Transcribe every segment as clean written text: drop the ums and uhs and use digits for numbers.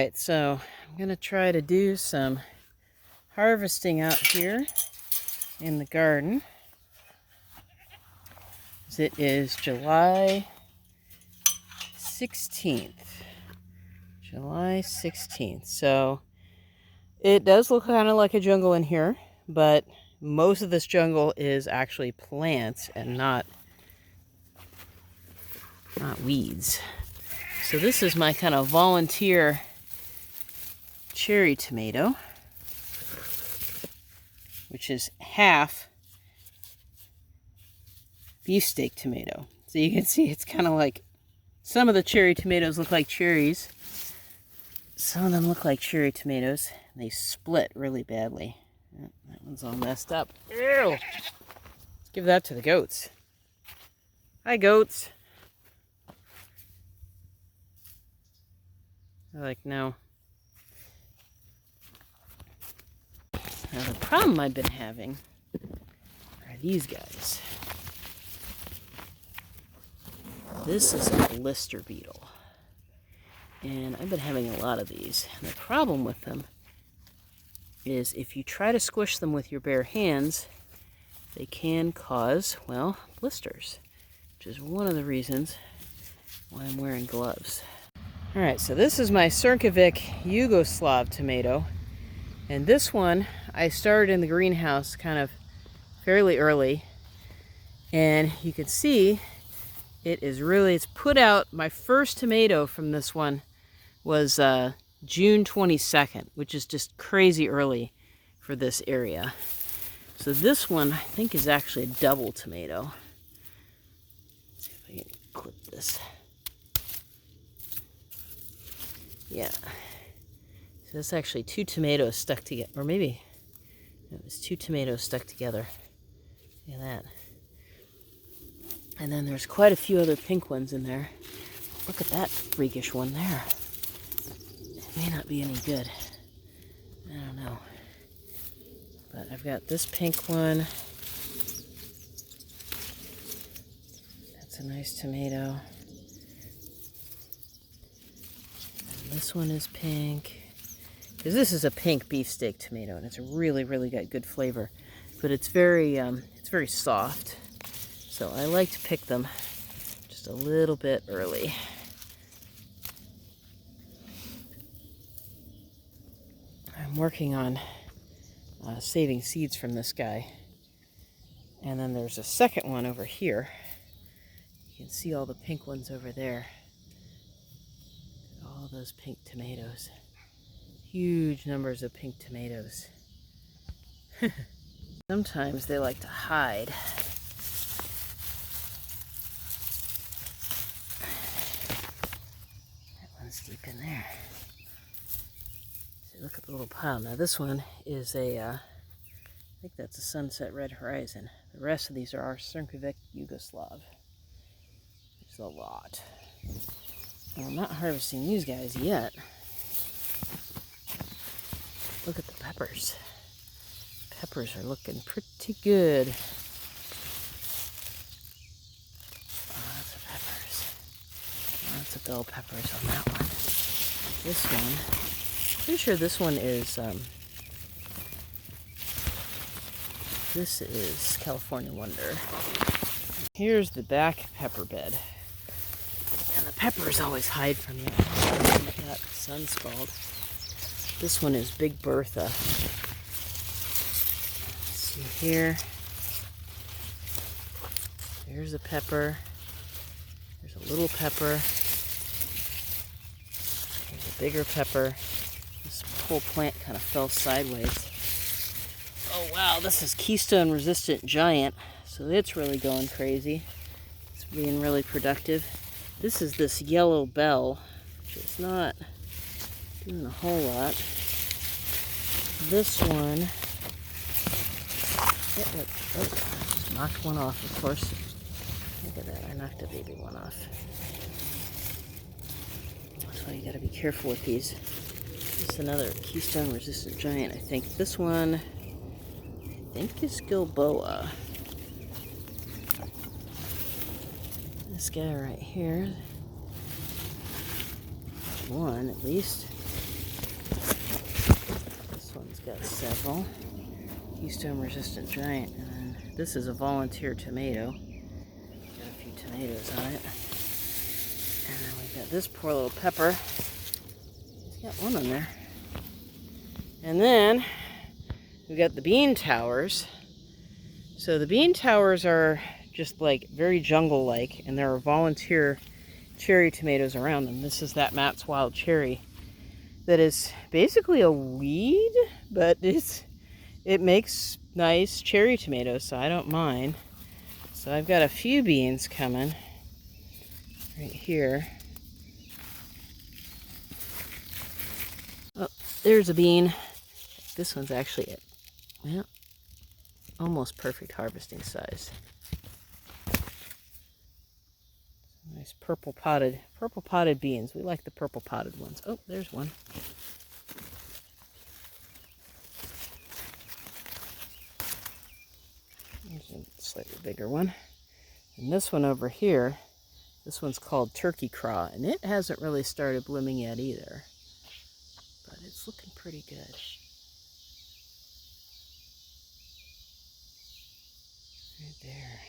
Alright, so I'm going to try to do some harvesting out here in the garden. It is July 16th. July 16th. So it does look kind of like a jungle in here, but most of this jungle is actually plants and not weeds. So this is my kind of volunteer cherry tomato, which is half beefsteak tomato. So you can see it's kind of like, some of the cherry tomatoes look like cherries. Some of them look like cherry tomatoes. They split really badly. That one's all messed up. Ew! Let's give that to the goats. Hi, goats. They're like, no. Now the problem I've been having are these guys. This is a blister beetle. And I've been having a lot of these. And the problem with them is if you try to squish them with your bare hands, they can cause, well, blisters, which is one of the reasons why I'm wearing gloves. Alright, so this is my Crnkovic Yugoslav tomato. And this one I started in the greenhouse kind of fairly early. And you can see it's put out. My first tomato from this one was June 22nd, which is just crazy early for this area. So this one I think is actually a double tomato. Let's see if I can clip this. Yeah. So it's actually two tomatoes stuck together, or maybe it was two tomatoes stuck together. Look at that. And then there's quite a few other pink ones in there. Look at that freakish one there. It may not be any good. I don't know. But I've got this pink one. That's a nice tomato. And this one is pink. Because this is a pink beefsteak tomato, and it's really, really got good flavor. But it's very soft. So I like to pick them just a little bit early. I'm working on saving seeds from this guy. And then there's a second one over here. You can see all the pink ones over there. All those pink tomatoes. Huge numbers of pink tomatoes. Sometimes they like to hide. Deep in there. So look at the little pile. Now this one is I think that's a Sunset Red Horizon. The rest of these are our Crnkovic Yugoslav. There's a lot. Well, I'm not harvesting these guys yet. Look at the peppers. Peppers are looking pretty good. Lots of peppers. Lots of bell peppers on that one. This one, pretty sure this one is, this is California Wonder. Here's the back pepper bed. And the peppers always hide from you. That sun scald. This one is Big Bertha. Let's see here. There's a pepper. There's a little pepper. Bigger pepper. This whole plant kind of fell sideways. Oh wow, this is Keystone Resistant Giant. So it's really going crazy. It's being really productive. This is this yellow bell, which is not doing a whole lot. This one, just knocked one off, of course. Look at that, I knocked a baby one off. So you gotta be careful with these. This is another Keystone Resistant Giant, I think. This one, I think is Gilboa. This guy right here. One at least. got several. Keystone resistant giant. And then this is a volunteer tomato. Got a few tomatoes on it. And then we've got this poor little pepper. He's got one on there. And then we've got the bean towers. So the bean towers are just like very jungle-like, and there are volunteer cherry tomatoes around them. This is that Matt's Wild Cherry that is basically a weed, but it makes nice cherry tomatoes, so I don't mind. So I've got a few beans coming right here. Oh, there's a bean. This one's actually well, almost perfect harvesting size. Nice purple potted beans. We like the purple potted ones. Oh, there's one. There's a slightly bigger one. And this one over here, this one's called Turkey Craw, and it hasn't really started blooming yet either. But it's looking pretty good. Right there.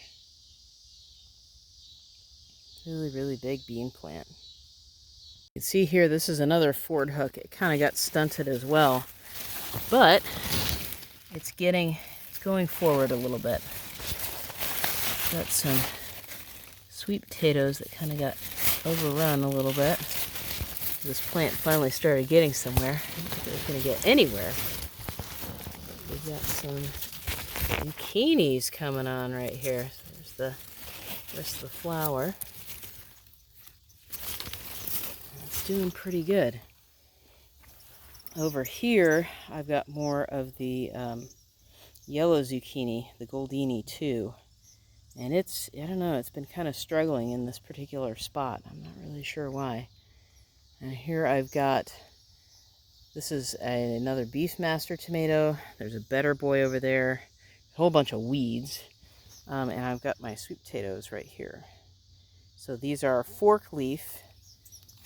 Really, really big bean plant. You can see here, this is another Ford hook. It kind of got stunted as well, but it's going forward a little bit. Got some sweet potatoes that kind of got overrun a little bit. This plant finally started getting somewhere. I don't think it was going to get anywhere. We've got some zucchinis coming on right here. So there's the rest of the flower. It's doing pretty good. Over here, I've got more of the yellow zucchini, the Goldini too. And I don't know, it's been kind of struggling in this particular spot. I'm not really sure why. And here I've got, this is another Beefmaster tomato. There's a Better Boy over there. A whole bunch of weeds. And I've got my sweet potatoes right here. So these are fork leaf.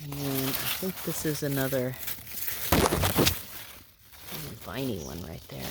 And then I think this is another viney one right there.